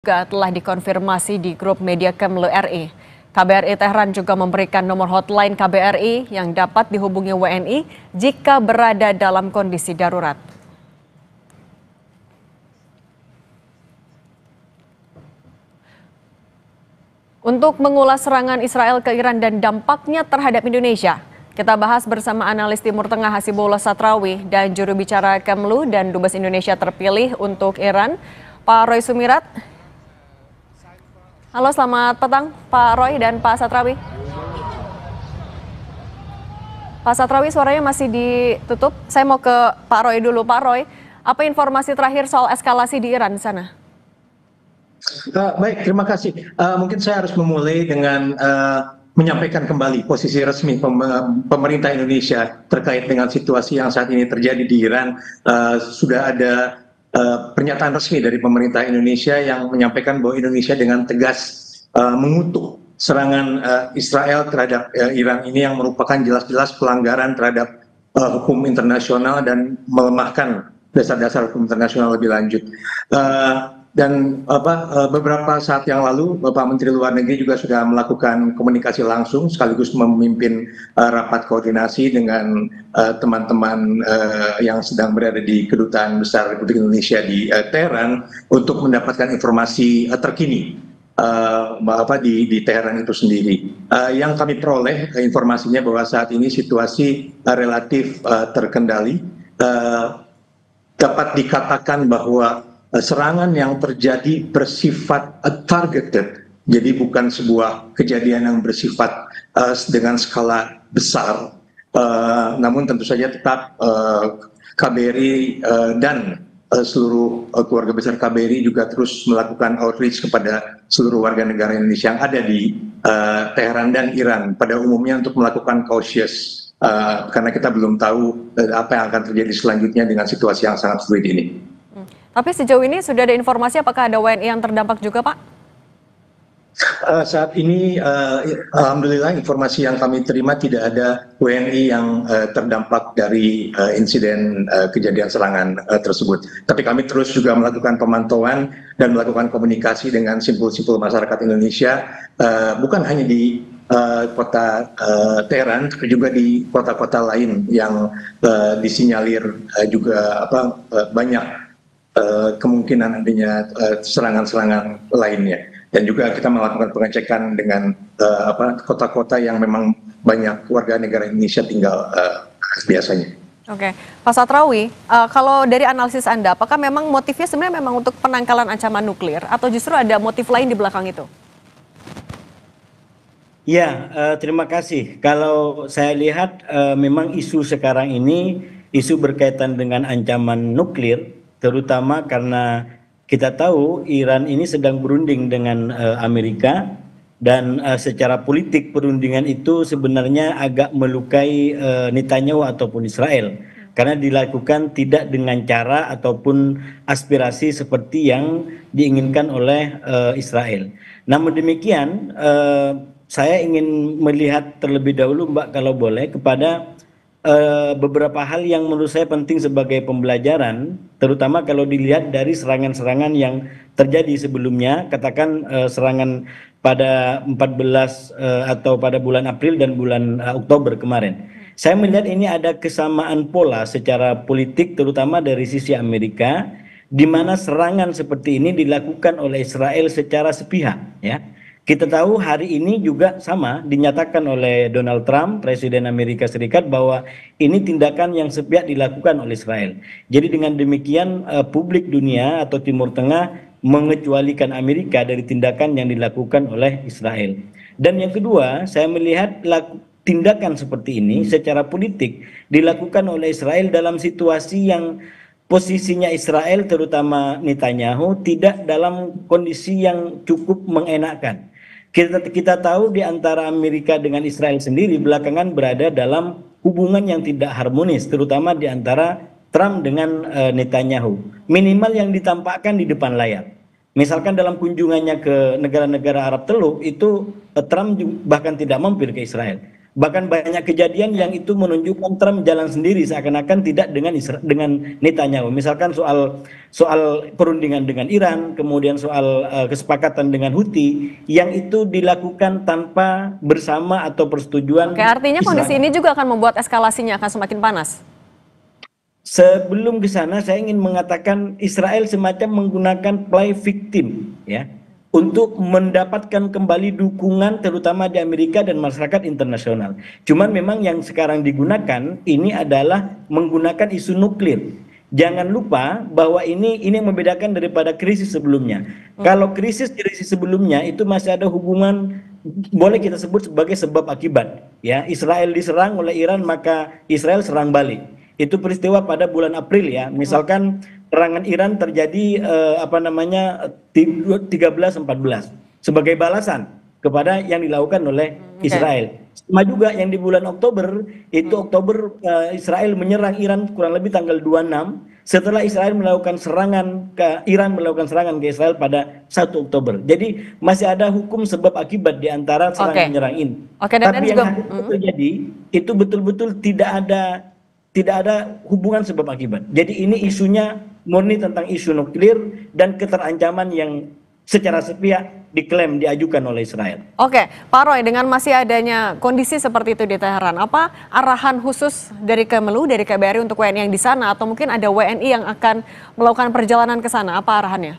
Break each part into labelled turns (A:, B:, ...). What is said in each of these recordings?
A: juga telah dikonfirmasi di grup media Kemlu RI. KBRI Tehran juga memberikan nomor hotline KBRI yang dapat dihubungi WNI jika berada dalam kondisi darurat. Untuk mengulas serangan Israel ke Iran dan dampaknya terhadap Indonesia, kita bahas bersama analis Timur Tengah Hasibullah Satrawi dan juru bicara Kemlu dan Dubes Indonesia terpilih untuk Iran, Pak Roy Sumirat. Halo, selamat petang Pak Roy dan Pak Satrawi. Pak Satrawi, suaranya masih ditutup. Saya mau ke Pak Roy dulu. Pak Roy, apa informasi terakhir soal eskalasi di Iran di sana?
B: Baik, terima kasih. Mungkin saya harus memulai dengan menyampaikan kembali posisi resmi pemerintah Indonesia terkait dengan situasi yang saat ini terjadi di Iran. Sudah ada pernyataan resmi dari pemerintah Indonesia yang menyampaikan bahwa Indonesia dengan tegas mengutuk serangan Israel terhadap Iran ini yang merupakan jelas-jelas pelanggaran terhadap hukum internasional dan melemahkan dasar-dasar hukum internasional lebih lanjut. Dan beberapa saat yang lalu Bapak Menteri Luar Negeri juga sudah melakukan komunikasi langsung sekaligus memimpin rapat koordinasi dengan teman-teman yang sedang berada di Kedutaan Besar Republik Indonesia di Teheran untuk mendapatkan informasi terkini di Teheran itu sendiri. Yang kami peroleh informasinya bahwa saat ini situasi relatif terkendali. Dapat dikatakan bahwa serangan yang terjadi bersifat targeted, jadi bukan sebuah kejadian yang bersifat dengan skala besar, namun tentu saja tetap KBRI dan seluruh keluarga besar KBRI juga terus melakukan outreach kepada seluruh warga negara Indonesia yang ada di Teheran dan Iran pada umumnya untuk melakukan cautious, karena kita belum tahu apa yang akan terjadi selanjutnya dengan situasi yang sangat fluid ini.
A: Tapi sejauh ini sudah ada informasi apakah ada WNI yang terdampak juga, Pak?
B: Saat ini alhamdulillah informasi yang kami terima tidak ada WNI yang terdampak dari insiden kejadian serangan tersebut. Tapi kami terus juga melakukan pemantauan dan melakukan komunikasi dengan simpul-simpul masyarakat Indonesia, bukan hanya di kota Teheran, tapi juga di kota-kota lain yang disinyalir juga banyak kemungkinan adanya serangan-serangan lainnya, dan juga kita melakukan pengecekan dengan kota-kota yang memang banyak warga negara Indonesia tinggal biasanya.
A: Oke, Pak Satrawi, kalau dari analisis Anda, apakah memang motifnya sebenarnya memang untuk penangkalan ancaman nuklir atau justru ada motif lain di belakang itu?
C: Ya, terima kasih. Kalau saya lihat memang isu sekarang ini isu berkaitan dengan ancaman nuklir, terutama karena kita tahu Iran ini sedang berunding dengan Amerika, dan secara politik perundingan itu sebenarnya agak melukai Netanyahu ataupun Israel, karena dilakukan tidak dengan cara ataupun aspirasi seperti yang diinginkan oleh Israel. Namun demikian, saya ingin melihat terlebih dahulu, Mbak, kalau boleh, kepada beberapa hal yang menurut saya penting sebagai pembelajaran, terutama kalau dilihat dari serangan-serangan yang terjadi sebelumnya, katakan serangan pada 14 atau pada bulan April dan bulan Oktober kemarin. Saya melihat ini ada kesamaan pola secara politik, terutama dari sisi Amerika, di mana serangan seperti ini dilakukan oleh Israel secara sepihak, ya. Kita tahu hari ini juga sama dinyatakan oleh Donald Trump, Presiden Amerika Serikat, bahwa ini tindakan yang sepihak dilakukan oleh Israel. Jadi dengan demikian publik dunia atau Timur Tengah mengecualikan Amerika dari tindakan yang dilakukan oleh Israel. Dan yang kedua, saya melihat tindakan seperti ini secara politik dilakukan oleh Israel dalam situasi yang posisinya Israel, terutama Netanyahu, tidak dalam kondisi yang cukup mengenakkan. Kita tahu di antara Amerika dengan Israel sendiri belakangan berada dalam hubungan yang tidak harmonis, terutama di antara Trump dengan Netanyahu. Minimal yang ditampakkan di depan layar. Misalkan dalam kunjungannya ke negara-negara Arab Teluk itu Trump bahkan tidak mampir ke Israel. Bahkan banyak kejadian yang itu menunjukkan Trump jalan sendiri seakan-akan tidak dengan Netanyahu. Misalkan soal perundingan dengan Iran, kemudian soal kesepakatan dengan Houthi yang itu dilakukan tanpa bersama atau persetujuan
A: Oke, artinya kondisi
C: Israel.
A: ini juga akan membuat eskalasinya akan semakin panas.
C: Sebelum ke sana saya ingin mengatakan Israel semacam menggunakan play victim ya untuk mendapatkan kembali dukungan terutama di Amerika dan masyarakat internasional. Cuman memang yang sekarang digunakan ini adalah menggunakan isu nuklir. Jangan lupa bahwa ini yang membedakan daripada krisis sebelumnya. Kalau krisis sebelumnya itu masih ada hubungan, boleh kita sebut sebagai sebab akibat ya. Israel diserang oleh Iran maka Israel serang balik. Itu peristiwa pada bulan April ya. Misalkan serangan Iran terjadi 13-14 sebagai balasan kepada yang dilakukan oleh Israel. Sama juga yang di bulan Oktober itu Israel menyerang Iran kurang lebih tanggal 26 setelah Israel melakukan serangan ke Israel pada 1 Oktober. Jadi masih ada hukum sebab akibat di antara serangan menyerang ini.
A: Dan
C: Tapi yang terjadi itu betul-betul tidak ada hubungan sebab akibat. Jadi ini isunya murni tentang isu nuklir dan keterancaman yang secara sepihak diajukan oleh Israel.
A: Oke, Pak Roy, dengan masih adanya kondisi seperti itu di Teheran, apa arahan khusus dari Kemlu, dari KBRI untuk WNI yang di sana, atau mungkin ada WNI yang akan melakukan perjalanan ke sana? Apa arahannya?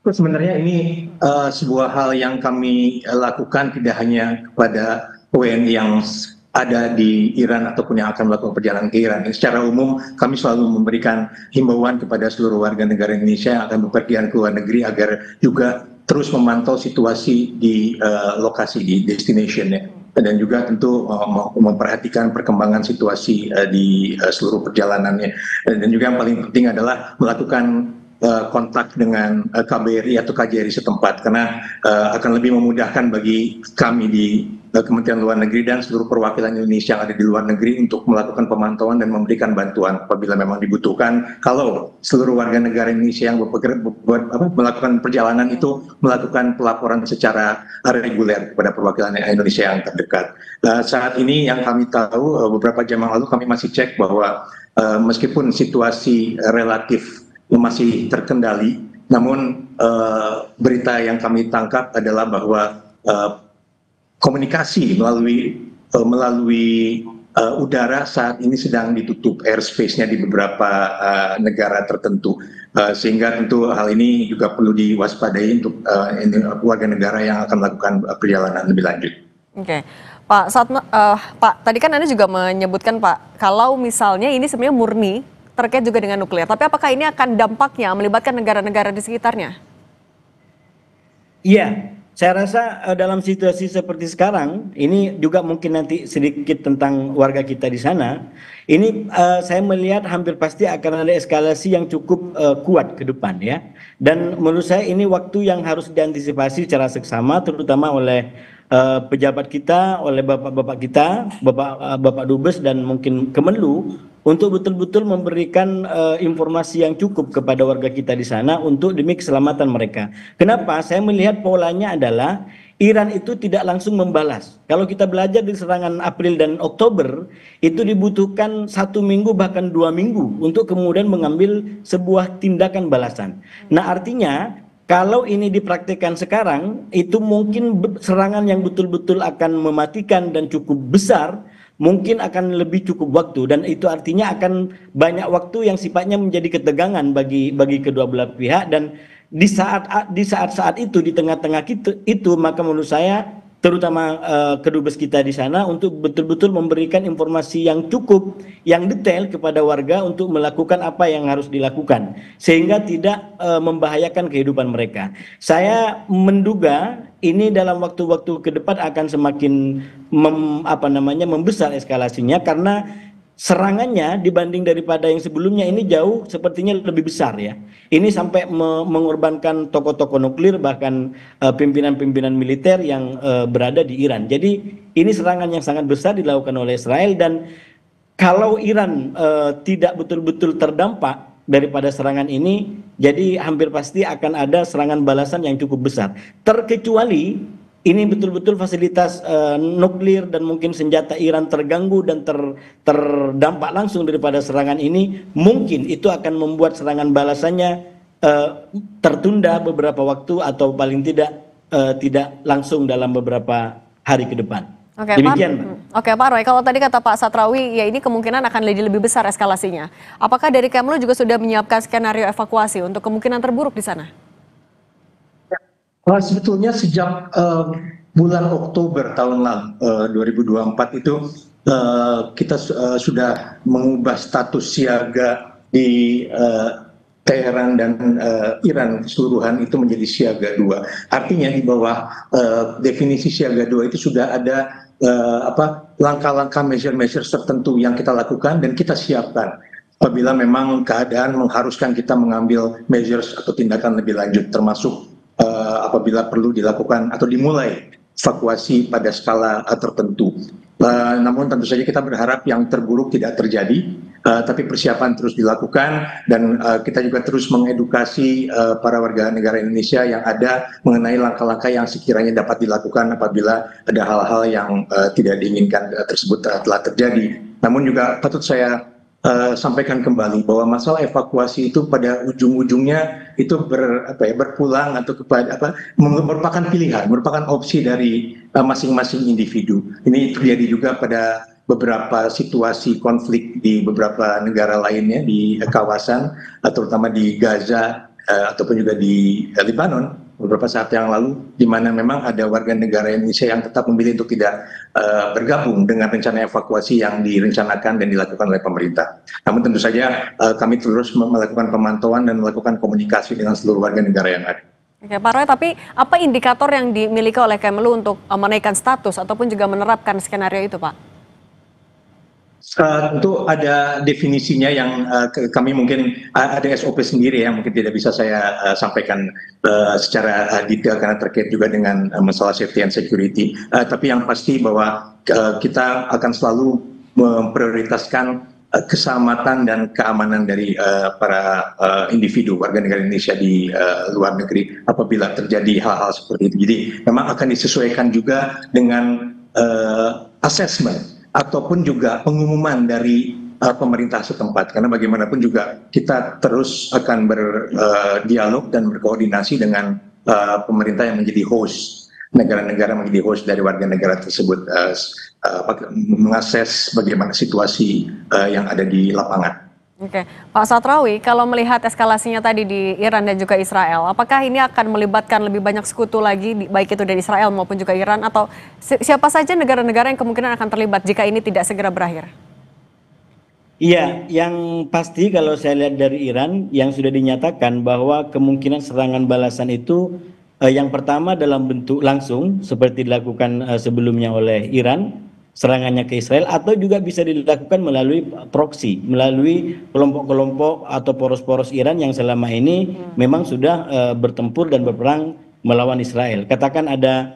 B: Sebenarnya ini sebuah hal yang kami lakukan tidak hanya kepada WNI yang ada di Iran ataupun yang akan melakukan perjalanan ke Iran. Secara umum kami selalu memberikan himbauan kepada seluruh warga negara Indonesia yang akan bepergian ke luar negeri agar juga terus memantau situasi di lokasi, di destination ya. Dan juga tentu memperhatikan perkembangan situasi di seluruh perjalanannya. Dan juga yang paling penting adalah melakukan kontak dengan KBRI atau KJRI setempat karena akan lebih memudahkan bagi kami di Kementerian Luar Negeri dan seluruh perwakilan Indonesia yang ada di luar negeri untuk melakukan pemantauan dan memberikan bantuan apabila memang dibutuhkan. Kalau seluruh warga negara Indonesia yang melakukan perjalanan itu melakukan pelaporan secara reguler kepada perwakilan Indonesia yang terdekat. Saat ini yang kami tahu beberapa jam yang lalu kami masih cek bahwa meskipun situasi relatif masih terkendali, namun berita yang kami tangkap adalah bahwa komunikasi melalui udara saat ini sedang ditutup airspace-nya di beberapa negara tertentu, sehingga tentu hal ini juga perlu diwaspadai untuk warga negara yang akan melakukan perjalanan lebih lanjut.
A: Oke, Pak, tadi kan Anda juga menyebutkan Pak, kalau misalnya ini sebenarnya murni terkait juga dengan nuklir, tapi apakah ini akan dampaknya melibatkan negara-negara di sekitarnya?
C: Iya, saya rasa dalam situasi seperti sekarang, ini juga mungkin nanti sedikit tentang warga kita di sana. Ini saya melihat hampir pasti akan ada eskalasi yang cukup kuat ke depan ya. Dan menurut saya ini waktu yang harus diantisipasi secara seksama, terutama oleh pejabat kita, oleh bapak-bapak kita, bapak Dubes dan mungkin Kemenlu, untuk betul-betul memberikan informasi yang cukup kepada warga kita di sana untuk demi keselamatan mereka. Kenapa? Saya melihat polanya adalah Iran itu tidak langsung membalas. Kalau kita belajar di serangan April dan Oktober, itu dibutuhkan 1 minggu bahkan 2 minggu untuk kemudian mengambil sebuah tindakan balasan. Nah artinya kalau ini dipraktikkan sekarang, itu mungkin serangan yang betul-betul akan mematikan dan cukup besar, mungkin akan lebih cukup waktu, dan itu artinya akan banyak waktu yang sifatnya menjadi ketegangan bagi kedua belah pihak. Dan di saat itu, di tengah-tengah itu maka menurut saya terutama kedubes kita di sana untuk betul-betul memberikan informasi yang cukup, yang detail kepada warga untuk melakukan apa yang harus dilakukan sehingga tidak membahayakan kehidupan mereka. Saya menduga ini dalam waktu-waktu ke depan akan semakin membesar eskalasinya karena serangannya dibanding daripada yang sebelumnya ini jauh sepertinya lebih besar ya. Ini sampai mengorbankan tokoh-tokoh nuklir bahkan pimpinan-pimpinan militer yang berada di Iran. Jadi ini serangan yang sangat besar dilakukan oleh Israel, dan kalau Iran tidak betul-betul terdampak daripada serangan ini, jadi hampir pasti akan ada serangan balasan yang cukup besar. Terkecuali ini betul-betul fasilitas nuklir dan mungkin senjata Iran terganggu dan terdampak langsung daripada serangan ini, mungkin itu akan membuat serangan balasannya tertunda beberapa waktu atau paling tidak langsung dalam beberapa hari ke depan.
A: Oke,
C: Demikian, Mbak.
A: Oke, Pak Roy, kalau tadi kata Pak Satrawi, ya ini kemungkinan akan lebih besar eskalasinya. Apakah dari Kemlu juga sudah menyiapkan skenario evakuasi untuk kemungkinan terburuk di sana?
B: Sebetulnya sejak bulan Oktober tahun lalu 2024 itu kita sudah mengubah status siaga di Teheran dan Iran keseluruhan itu menjadi siaga 2. Artinya di bawah definisi siaga 2 itu sudah ada langkah-langkah measure-measure tertentu yang kita lakukan dan kita siapkan apabila memang keadaan mengharuskan kita mengambil measures atau tindakan lebih lanjut, termasuk apabila perlu dilakukan atau dimulai evakuasi pada skala tertentu. Namun tentu saja kita berharap yang terburuk tidak terjadi, tapi persiapan terus dilakukan dan kita juga terus mengedukasi para warga negara Indonesia yang ada mengenai langkah-langkah yang sekiranya dapat dilakukan apabila ada hal-hal yang tidak diinginkan tersebut telah terjadi. Namun juga patut saya sampaikan kembali bahwa masalah evakuasi itu pada ujung-ujungnya itu berpulang atau merupakan pilihan, merupakan opsi dari masing-masing individu. Ini terjadi juga pada beberapa situasi konflik di beberapa negara lainnya di kawasan, terutama di Gaza ataupun juga di Lebanon beberapa saat yang lalu, di mana memang ada warga negara Indonesia yang tetap memilih untuk tidak bergabung dengan rencana evakuasi yang direncanakan dan dilakukan oleh pemerintah. Namun tentu saja kami terus melakukan pemantauan dan melakukan komunikasi dengan seluruh warga negara yang ada.
A: Oke, Pak Roy, tapi apa indikator yang dimiliki oleh Kemlu untuk menaikkan status ataupun juga menerapkan skenario itu, Pak?
B: Tentu ada definisinya yang kami mungkin ada SOP sendiri yang mungkin tidak bisa saya sampaikan secara detail karena terkait juga dengan masalah safety and security. Tapi yang pasti bahwa kita akan selalu memprioritaskan keselamatan dan keamanan dari para individu warga negara Indonesia di luar negeri apabila terjadi hal-hal seperti itu. Jadi memang akan disesuaikan juga dengan assessment ataupun juga pengumuman dari pemerintah setempat, karena bagaimanapun juga kita terus akan berdialog dan berkoordinasi dengan pemerintah yang menjadi host, negara-negara menjadi host dari warga negara tersebut, mengakses bagaimana situasi yang ada di lapangan.
A: Oke, Pak Satrawi, kalau melihat eskalasinya tadi di Iran dan juga Israel, apakah ini akan melibatkan lebih banyak sekutu lagi, baik itu dari Israel maupun juga Iran, atau siapa saja negara-negara yang kemungkinan akan terlibat jika ini tidak segera berakhir?
C: Iya, yang pasti kalau saya lihat dari Iran, yang sudah dinyatakan bahwa kemungkinan serangan balasan itu yang pertama dalam bentuk langsung, seperti dilakukan sebelumnya oleh Iran, serangannya ke Israel, atau juga bisa dilakukan melalui proksi, melalui kelompok-kelompok atau poros-poros Iran yang selama ini memang sudah bertempur dan berperang melawan Israel. Katakan ada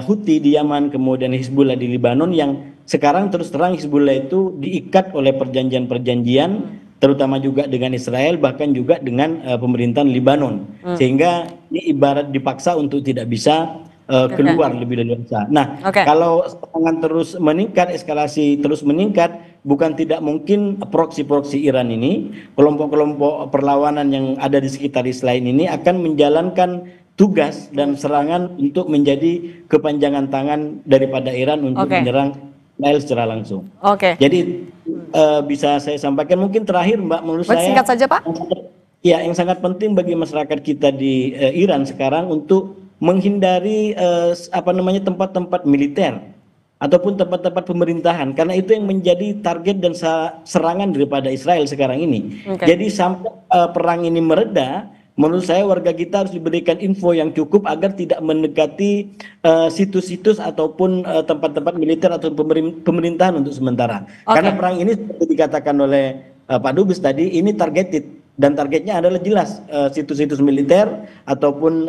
C: Houthi di Yaman, kemudian Hizbullah di Lebanon, yang sekarang terus terang Hizbullah itu diikat oleh perjanjian-perjanjian, terutama juga dengan Israel, bahkan juga dengan pemerintahan Lebanon, sehingga ini ibarat dipaksa untuk tidak bisa keluar lebih leluasa. Nah, kalau serangan terus meningkat, eskalasi terus meningkat, bukan tidak mungkin proksi-proksi Iran ini, kelompok-kelompok perlawanan yang ada di sekitar Israel ini akan menjalankan tugas dan serangan untuk menjadi kepanjangan tangan daripada Iran untuk menyerang Israel secara langsung. Jadi bisa saya sampaikan mungkin terakhir, Mbak, menurut saya
A: singkat saja, Pak.
C: Ya, yang sangat penting bagi masyarakat kita di Iran sekarang untuk menghindari tempat-tempat militer ataupun tempat-tempat pemerintahan, karena itu yang menjadi target dan serangan daripada Israel sekarang ini. Jadi sampai perang ini mereda, menurut saya warga kita harus diberikan info yang cukup agar tidak mendekati situs-situs ataupun tempat-tempat militer atau pemerintahan untuk sementara. Karena perang ini seperti dikatakan oleh Pak Dubes tadi, ini targeted. Dan targetnya adalah jelas situs-situs militer ataupun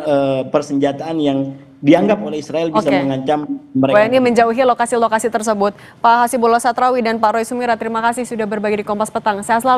C: persenjataan yang dianggap oleh Israel bisa mengancam mereka.
A: Ini menjauhi lokasi-lokasi tersebut. Pak Hasibullah Satrawi dan Pak Roy Sumirat, terima kasih sudah berbagi di Kompas Petang. Sehat selalu.